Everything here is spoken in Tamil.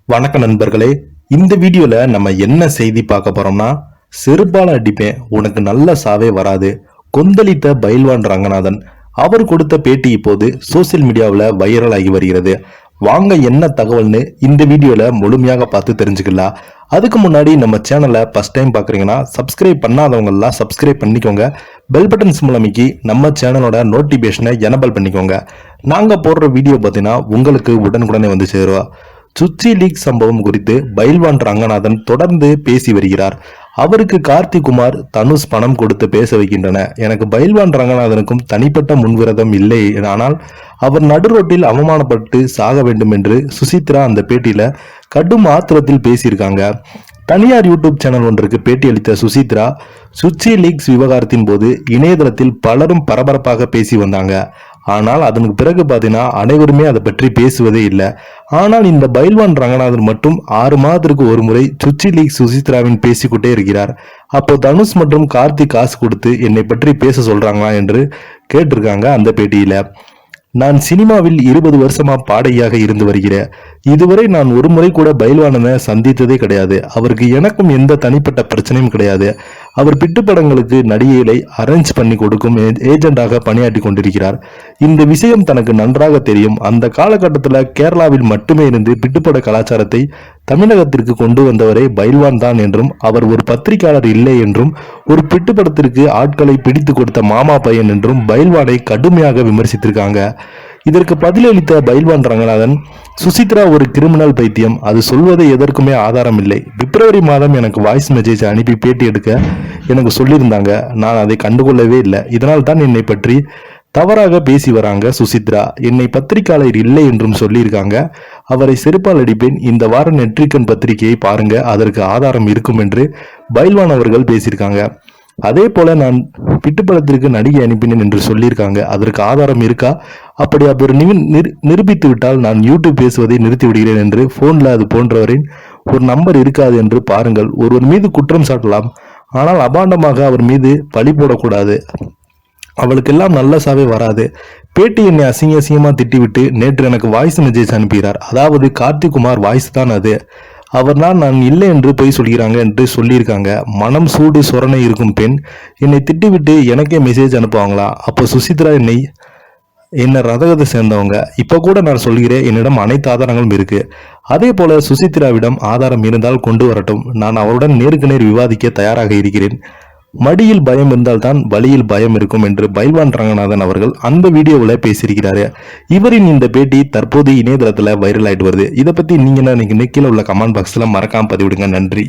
வணக்க நண்பர்களே. இந்த வீடியோல நம்ம என்ன செய்தி பார்க்க போறோம்னா, செருப்பால அடிப்பேன் உனக்கு நல்ல சாவே வராது கொந்தளித்த பைல்வான் ரங்கநாதன் அவர் கொடுத்த பேட்டி இப்போது சோசியல் மீடியாவில் வைரல் ஆகி வருகிறது. வாங்க என்ன தகவல்னு இந்த வீடியோல முழுமையாக பார்த்து தெரிஞ்சுக்கலாம். அதுக்கு முன்னாடி நம்ம சேனலை ஃபர்ஸ்ட் டைம் பாக்குறீங்கன்னா சப்ஸ்கிரைப் பண்ணாதவங்க எல்லாம் சப்ஸ்கிரைப் பண்ணிக்கோங்க. பெல் பட்டன்ஸ் மூலமிக்கு நம்ம சேனலோட நோட்டிபிகேஷனை எனபிள் பண்ணிக்கோங்க. நாங்க போடுற வீடியோ பார்த்தீங்கன்னா உங்களுக்கு உடனுக்குடனே வந்து சேருவா. சுச்சி லீக் சம்பவம் குறித்து பைல்வான் ரங்கநாதன் தொடர்ந்து பேசி வருகிறார். அவருக்கு கார்த்திகுமார், தனுஷ் பணம் கொடுத்து பேச வைக்கின்றன. எனக்கு பைல்வான் ரங்கநாதனுக்கும் தனிப்பட்ட முன்விரதம் இல்லை, ஆனால் அவர் நடுரோட்டில் அவமானப்பட்டு சாக வேண்டும் என்று சுசித்ரா அந்த பேட்டியில கடும் ஆத்திரத்தில் பேசியிருக்காங்க. தனியார் யூடியூப் சேனல் ஒன்றுக்கு பேட்டியளித்த சுசித்ரா, சுச்சி லீக்ஸ் விவகாரத்தின் போது இணையதளத்தில் பலரும் பரபரப்பாக பேசி வந்தாங்க. ஆனால் அதற்கு பிறகு பார்த்தீங்கன்னா அனைவருமே அதை பற்றி பேசுவதே இல்லை. ஆனால் இந்த பைல்வான் ரங்கநாதன் மட்டும் 6 மாதத்திற்கு ஒரு முறை சுச்சி லீக் சுசித்ராவின் பேசிக்கொண்டே இருக்கிறார். அப்போ தனுஷ் மற்றும் கார்த்திக் காசு கொடுத்து என்னை பற்றி பேச சொல்றாங்களா என்று கேட்டிருக்காங்க அந்த பேட்டியில. நான் சினிமாவில் 20 வருஷமா பாடகியாக இருந்து வருகிறேன். இதுவரை நான் ஒரு முறை கூட பைல்வானனை சந்தித்ததே கிடையாது. அவருக்கு எனக்கும் எந்த தனிப்பட்ட பிரச்சனையும் கிடையாது. அவர் பிட்டு படங்களுக்கு நடிகைகளை அரேஞ்ச் பண்ணி கொடுக்கும் ஏஜென்டாக பணியாற்றி கொண்டிருக்கிறார். இந்த விஷயம் தனக்கு நன்றாக தெரியும். அந்த காலகட்டத்தில் கேரளாவில் மட்டுமே இருந்து பிட்டுப்பட கலாச்சாரத்தை தமிழகத்திற்கு கொண்டு வந்தவரே பைல்வான் தான் என்றும், அவர் ஒரு பத்திரிகையாளர் இல்லை என்றும், ஒரு பிட்டு படத்திற்கு ஆட்களை பிடித்து கொடுத்த மாமா பையன் என்றும் பைல்வானை கடுமையாக விமர்சித்திருக்காங்க. இதற்கு பதிலளித்த பைல்வான் ரங்கநாதன், சுசித்ரா ஒரு கிரிமினல் பைத்தியம், அது சொல்வதை எதற்குமே ஆதாரம் இல்லை. பிப்ரவரி மாதம் எனக்கு வாய்ஸ் மெசேஜ் அனுப்பி பேட்டி எடுக்க எனக்கு சொல்லியிருந்தாங்க. நான் அதை கண்டுகொள்ளவே இல்லை. இதனால் தான் என்னை பற்றி தவறாக பேசி வராங்க சுசித்ரா. என்னை பத்திரிகையாளர் இல்லை என்றும் சொல்லியிருக்காங்க. அவரை செருப்பால் அடிப்பேன். இந்த வார நெற்றிக்கன் பத்திரிகையை பாருங்க, அதற்கு ஆதாரம் இருக்கும் என்று பைல்வான் அவர்கள் பேசியிருக்காங்க. அதே போல நான் பிட்டுப்படத்திற்கு நடிகை அனுப்பினேன் என்று சொல்லியிருக்காங்க. அதற்கு ஆதாரம் இருக்கா? அப்படி அவர் நிரூபித்து விட்டால் நான் யூடியூப் பேசுவதை நிறுத்தி விடுகிறேன் என்று போன்ல அது போன்றவரின் ஒரு நம்பர் இருக்காது என்று பாருங்கள். ஒருவர் மீது குற்றம் சாட்டலாம், ஆனால் அபாண்டமாக அவர் மீது பழி போடக்கூடாது. அவளுக்கெல்லாம் நல்ல சாவே வராது. பேட்டி என்னை அசிங்கமா திட்டிவிட்டு நேற்று எனக்கு வாய்ஸ் மெசேஜ் அனுப்புகிறார். அதாவது கார்த்திகுமார் வாய்ஸ் தான் அது. அவர் நான் இல்லை என்று போய் சொல்கிறாங்க என்று சொல்லியிருக்காங்க. மனம் சூடு சொரணை இருக்கும் பெண் என்னை திட்டிவிட்டு எனக்கே மெசேஜ் அனுப்புவாங்களா? அப்போ சுசித்ரா என்ன ரதகத்தை சேர்ந்தவங்க. இப்ப கூட நான் சொல்கிறேன், என்னிடம் அனைத்து ஆதாரங்களும் இருக்கு. அதே போல சுசித்ராவிடம் ஆதாரம் இருந்தால் கொண்டு வரட்டும். நான் அவருடன் நேருக்கு நேர் விவாதிக்க தயாராக இருக்கிறேன். மடியில் பயம் இருந்தால்தான் வழியில் பயம் இருக்கும் என்று பைல்வான் ரங்கநாதன் அவர்கள் அந்த வீடியோவில் பேசியிருக்கிறாரு. இவரின் இந்த பேட்டி தற்போது இணையதளத்தில் வைரல் ஆயிட்டு வருது. இதை பத்தி நீங்க கீழே உள்ள கமெண்ட் பாக்ஸ்ல மறக்காம பதிவிடுங்க. நன்றி.